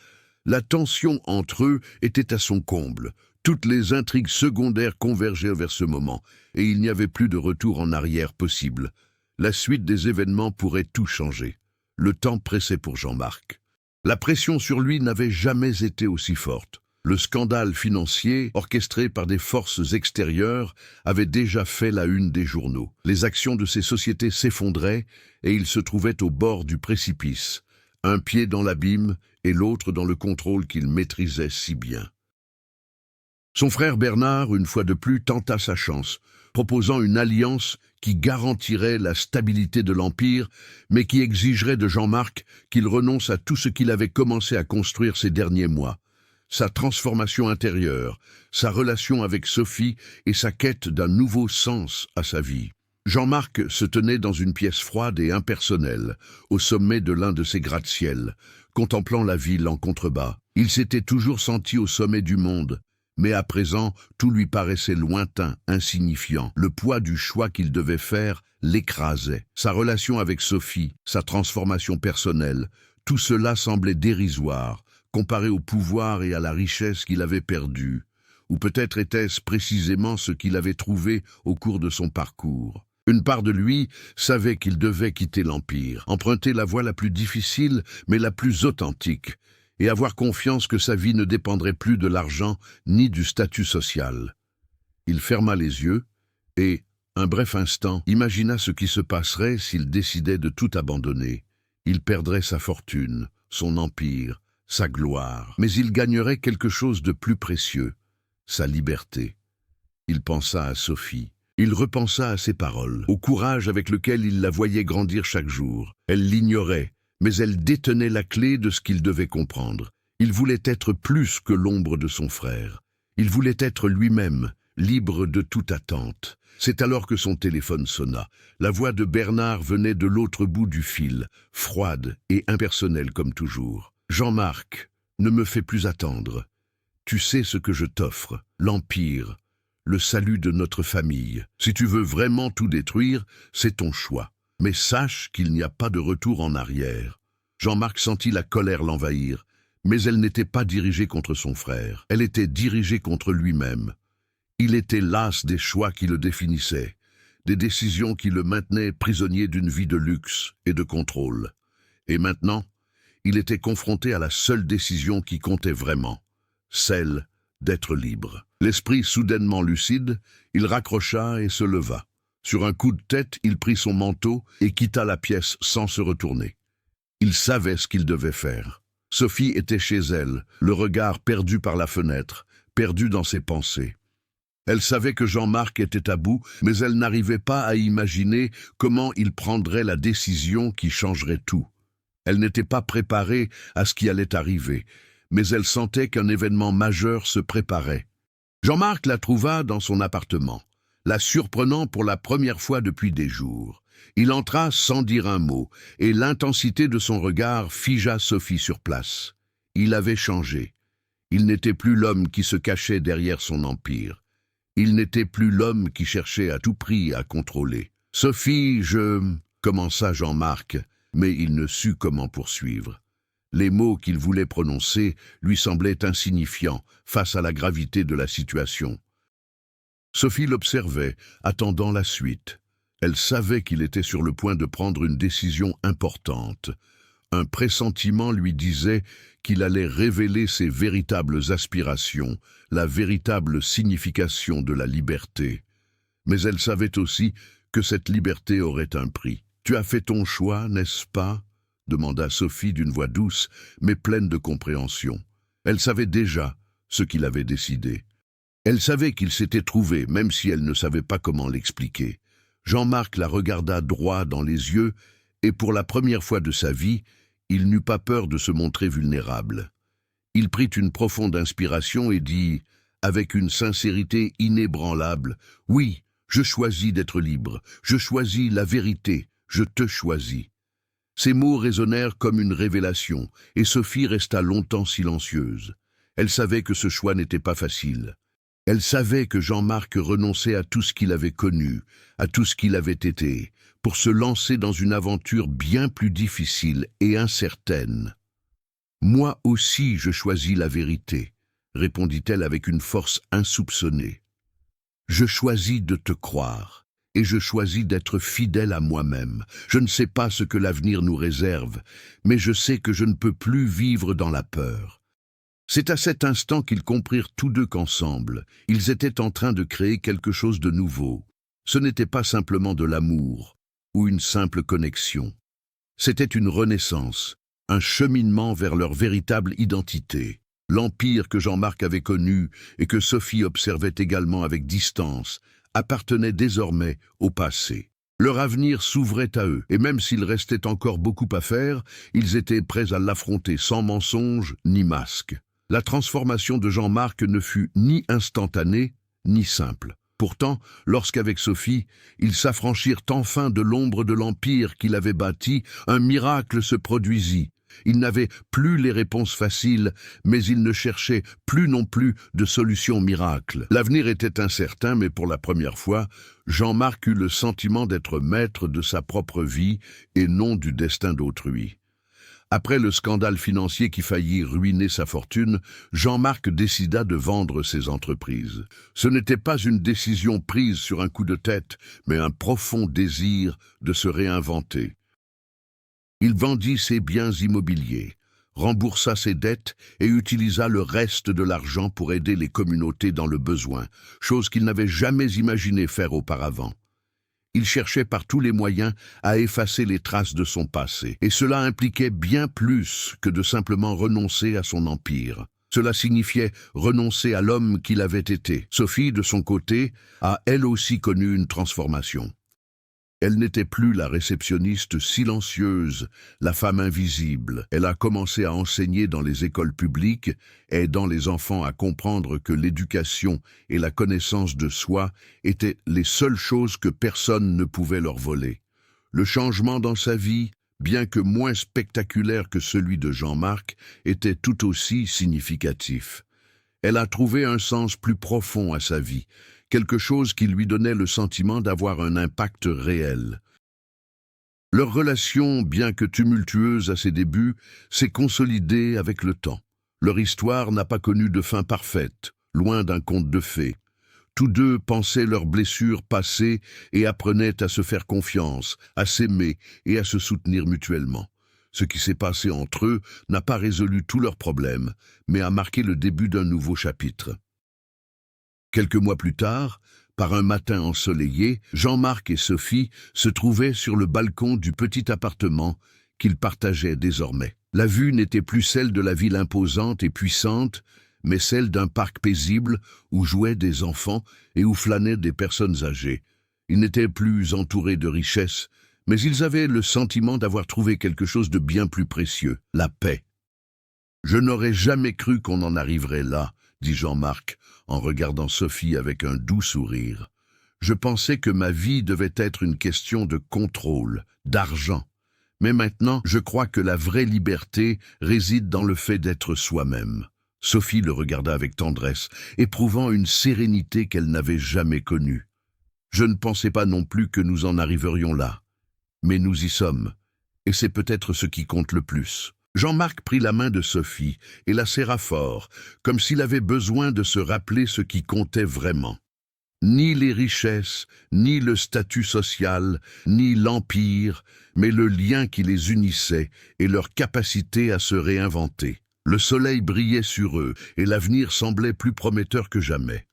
La tension entre eux était à son comble. Toutes les intrigues secondaires convergeaient vers ce moment, et il n'y avait plus de retour en arrière possible. La suite des événements pourrait tout changer. Le temps pressait pour Jean-Marc. La pression sur lui n'avait jamais été aussi forte. Le scandale financier, orchestré par des forces extérieures, avait déjà fait la une des journaux. Les actions de ces sociétés s'effondraient et il se trouvait au bord du précipice, un pied dans l'abîme et l'autre dans le contrôle qu'il maîtrisait si bien. Son frère Bernard, une fois de plus, tenta sa chance, proposant une alliance qui garantirait la stabilité de l'Empire, mais qui exigerait de Jean-Marc qu'il renonce à tout ce qu'il avait commencé à construire ces derniers mois. Sa transformation intérieure, sa relation avec Sophie et sa quête d'un nouveau sens à sa vie. Jean-Marc se tenait dans une pièce froide et impersonnelle, au sommet de l'un de ses gratte-ciel, contemplant la ville en contrebas. Il s'était toujours senti au sommet du monde, mais à présent, tout lui paraissait lointain, insignifiant. Le poids du choix qu'il devait faire l'écrasait. Sa relation avec Sophie, sa transformation personnelle, tout cela semblait dérisoire, comparé au pouvoir et à la richesse qu'il avait perdue, ou peut-être était-ce précisément ce qu'il avait trouvé au cours de son parcours. Une part de lui savait qu'il devait quitter l'Empire, emprunter la voie la plus difficile mais la plus authentique, et avoir confiance que sa vie ne dépendrait plus de l'argent ni du statut social. Il ferma les yeux et, un bref instant, imagina ce qui se passerait s'il décidait de tout abandonner. Il perdrait sa fortune, son empire, sa gloire, mais il gagnerait quelque chose de plus précieux, sa liberté. Il pensa à Sophie. Il repensa à ses paroles, au courage avec lequel il la voyait grandir chaque jour. Elle l'ignorait, mais elle détenait la clé de ce qu'il devait comprendre. Il voulait être plus que l'ombre de son frère. Il voulait être lui-même, libre de toute attente. C'est alors que son téléphone sonna. La voix de Bernard venait de l'autre bout du fil, froide et impersonnelle comme toujours. « Jean-Marc, ne me fais plus attendre. Tu sais ce que je t'offre, l'Empire, le salut de notre famille. Si tu veux vraiment tout détruire, c'est ton choix. Mais sache qu'il n'y a pas de retour en arrière. » Jean-Marc sentit la colère l'envahir, mais elle n'était pas dirigée contre son frère. Elle était dirigée contre lui-même. Il était las des choix qui le définissaient, des décisions qui le maintenaient prisonnier d'une vie de luxe et de contrôle. Et maintenant, il était confronté à la seule décision qui comptait vraiment, celle d'être libre. L'esprit soudainement lucide, il raccrocha et se leva. Sur un coup de tête, il prit son manteau et quitta la pièce sans se retourner. Il savait ce qu'il devait faire. Sophie était chez elle, le regard perdu par la fenêtre, perdu dans ses pensées. Elle savait que Jean-Marc était à bout, mais elle n'arrivait pas à imaginer comment il prendrait la décision qui changerait tout. Elle n'était pas préparée à ce qui allait arriver, mais elle sentait qu'un événement majeur se préparait. Jean-Marc la trouva dans son appartement, la surprenant pour la première fois depuis des jours. Il entra sans dire un mot, et l'intensité de son regard figea Sophie sur place. Il avait changé. Il n'était plus l'homme qui se cachait derrière son empire. Il n'était plus l'homme qui cherchait à tout prix à contrôler. « Sophie, commença Jean-Marc, mais il ne sut comment poursuivre. Les mots qu'il voulait prononcer lui semblaient insignifiants face à la gravité de la situation. Sophie l'observait, attendant la suite. Elle savait qu'il était sur le point de prendre une décision importante. Un pressentiment lui disait qu'il allait révéler ses véritables aspirations, la véritable signification de la liberté. Mais elle savait aussi que cette liberté aurait un prix. « Tu as fait ton choix, n'est-ce pas ?» demanda Sophie d'une voix douce, mais pleine de compréhension. Elle savait déjà ce qu'il avait décidé. Elle savait qu'il s'était trouvé, même si elle ne savait pas comment l'expliquer. Jean-Marc la regarda droit dans les yeux, et pour la première fois de sa vie, il n'eut pas peur de se montrer vulnérable. Il prit une profonde inspiration et dit, avec une sincérité inébranlable, « Oui, je choisis d'être libre, je choisis la vérité, je te choisis. » Ces mots résonnèrent comme une révélation, et Sophie resta longtemps silencieuse. Elle savait que ce choix n'était pas facile. Elle savait que Jean-Marc renonçait à tout ce qu'il avait connu, à tout ce qu'il avait été, pour se lancer dans une aventure bien plus difficile et incertaine. « Moi aussi je choisis la vérité », répondit-elle avec une force insoupçonnée. « Je choisis de te croire, et je choisis d'être fidèle à moi-même. Je ne sais pas ce que l'avenir nous réserve, mais je sais que je ne peux plus vivre dans la peur. » C'est à cet instant qu'ils comprirent tous deux qu'ensemble, ils étaient en train de créer quelque chose de nouveau. Ce n'était pas simplement de l'amour ou une simple connexion. C'était une renaissance, un cheminement vers leur véritable identité. L'empire que Jean-Marc avait connu et que Sophie observait également avec distance appartenait désormais au passé. Leur avenir s'ouvrait à eux, et même s'il restait encore beaucoup à faire, ils étaient prêts à l'affronter sans mensonge ni masque. La transformation de Jean-Marc ne fut ni instantanée, ni simple. Pourtant, lorsqu'avec Sophie, ils s'affranchirent enfin de l'ombre de l'empire qu'il avait bâti, un miracle se produisit. Ils n'avaient plus les réponses faciles, mais ils ne cherchaient plus non plus de solution miracle. L'avenir était incertain, mais pour la première fois, Jean-Marc eut le sentiment d'être maître de sa propre vie et non du destin d'autrui. Après le scandale financier qui faillit ruiner sa fortune, Jean-Marc décida de vendre ses entreprises. Ce n'était pas une décision prise sur un coup de tête, mais un profond désir de se réinventer. Il vendit ses biens immobiliers, remboursa ses dettes et utilisa le reste de l'argent pour aider les communautés dans le besoin, chose qu'il n'avait jamais imaginé faire auparavant. Il cherchait par tous les moyens à effacer les traces de son passé, et cela impliquait bien plus que de simplement renoncer à son empire. Cela signifiait renoncer à l'homme qu'il avait été. Sophie, de son côté, a elle aussi connu une transformation. Elle n'était plus la réceptionniste silencieuse, la femme invisible. Elle a commencé à enseigner dans les écoles publiques, aidant les enfants à comprendre que l'éducation et la connaissance de soi étaient les seules choses que personne ne pouvait leur voler. Le changement dans sa vie, bien que moins spectaculaire que celui de Jean-Marc, était tout aussi significatif. Elle a trouvé un sens plus profond à sa vie, quelque chose qui lui donnait le sentiment d'avoir un impact réel. Leur relation, bien que tumultueuse à ses débuts, s'est consolidée avec le temps. Leur histoire n'a pas connu de fin parfaite, loin d'un conte de fées. Tous deux pensaient leurs blessures passées et apprenaient à se faire confiance, à s'aimer et à se soutenir mutuellement. Ce qui s'est passé entre eux n'a pas résolu tous leurs problèmes, mais a marqué le début d'un nouveau chapitre. Quelques mois plus tard, par un matin ensoleillé, Jean-Marc et Sophie se trouvaient sur le balcon du petit appartement qu'ils partageaient désormais. La vue n'était plus celle de la ville imposante et puissante, mais celle d'un parc paisible où jouaient des enfants et où flânaient des personnes âgées. Ils n'étaient plus entourés de richesses, mais ils avaient le sentiment d'avoir trouvé quelque chose de bien plus précieux, la paix. « Je n'aurais jamais cru qu'on en arriverait là », dit Jean-Marc, en regardant Sophie avec un doux sourire. « Je pensais que ma vie devait être une question de contrôle, d'argent. Mais maintenant, je crois que la vraie liberté réside dans le fait d'être soi-même. » Sophie le regarda avec tendresse, éprouvant une sérénité qu'elle n'avait jamais connue. « Je ne pensais pas non plus que nous en arriverions là. Mais nous y sommes, et c'est peut-être ce qui compte le plus. » Jean-Marc prit la main de Sophie et la serra fort, comme s'il avait besoin de se rappeler ce qui comptait vraiment. Ni les richesses, ni le statut social, ni l'empire, mais le lien qui les unissait et leur capacité à se réinventer. Le soleil brillait sur eux et l'avenir semblait plus prometteur que jamais.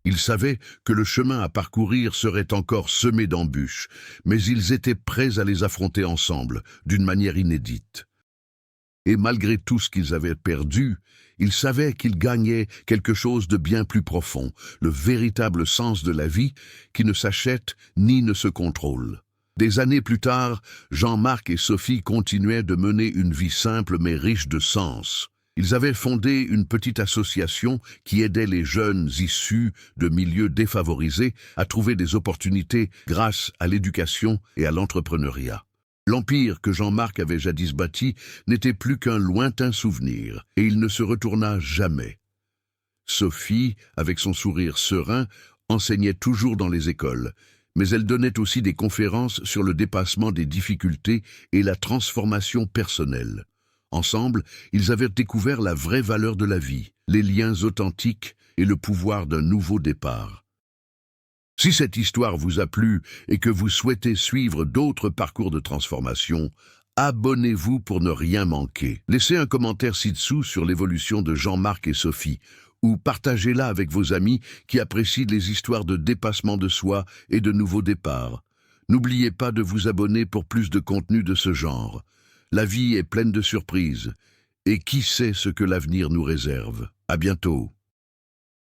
Ils savaient que le chemin à parcourir serait encore semé d'embûches, mais ils étaient prêts à les affronter ensemble, d'une manière inédite. Et malgré tout ce qu'ils avaient perdu, ils savaient qu'ils gagnaient quelque chose de bien plus profond, le véritable sens de la vie qui ne s'achète ni ne se contrôle. Des années plus tard, Jean-Marc et Sophie continuaient de mener une vie simple mais riche de sens. Ils avaient fondé une petite association qui aidait les jeunes issus de milieux défavorisés à trouver des opportunités grâce à l'éducation et à l'entrepreneuriat. L'empire que Jean-Marc avait jadis bâti n'était plus qu'un lointain souvenir, et il ne se retourna jamais. Sophie, avec son sourire serein, enseignait toujours dans les écoles, mais elle donnait aussi des conférences sur le dépassement des difficultés et la transformation personnelle. Ensemble, ils avaient découvert la vraie valeur de la vie, les liens authentiques et le pouvoir d'un nouveau départ. Si cette histoire vous a plu et que vous souhaitez suivre d'autres parcours de transformation, abonnez-vous pour ne rien manquer. Laissez un commentaire ci-dessous sur l'évolution de Jean-Marc et Sophie, ou partagez-la avec vos amis qui apprécient les histoires de dépassement de soi et de nouveaux départs. N'oubliez pas de vous abonner pour plus de contenu de ce genre. La vie est pleine de surprises, et qui sait ce que l'avenir nous réserve. À bientôt.